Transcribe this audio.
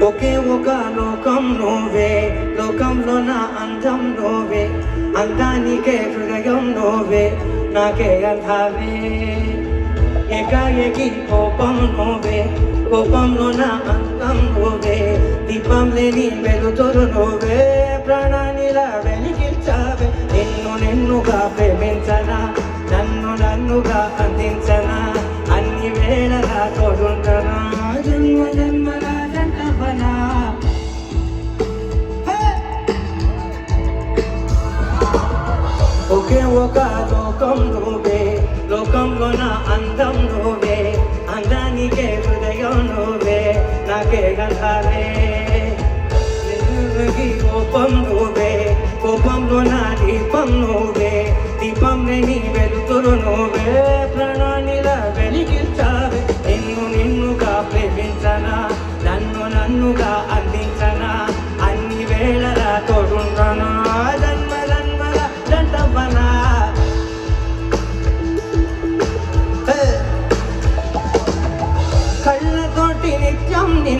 ఒకే ఒక లోకం నువ్వే, లోకంలో నా అందం నువ్వే, అందానికే హృదయం నువ్వే, నాకే అందావే. ఏకాఏకి కోపం నువ్వే, కోపంలో నా అందం నువ్వే, దీపం లేని వెలుతురు నువ్వే, ప్రాణానిలా వెలిగించావే. నిన్నుగా ప్రేమించనా, నన్నుగా అందించనా, అన్ని వేళలా తోడుంటనా, జన్మ జన్మల జంటవనా. ఒకే ఒక లోకం నువ్వే, లోకంలో నా అందం నువ్వే, అందానికే హృదయం నువ్వే, నాకే గంధావే. కోపం నువ్వే, కోపంలో నా దీపం నువ్వే, దీపం లేని వెలుతురు నువ్వే, ప్రాణానిలా వెలిగించావే. నిన్నుగా ప్రేమించనా, నన్నుగా అందించనా.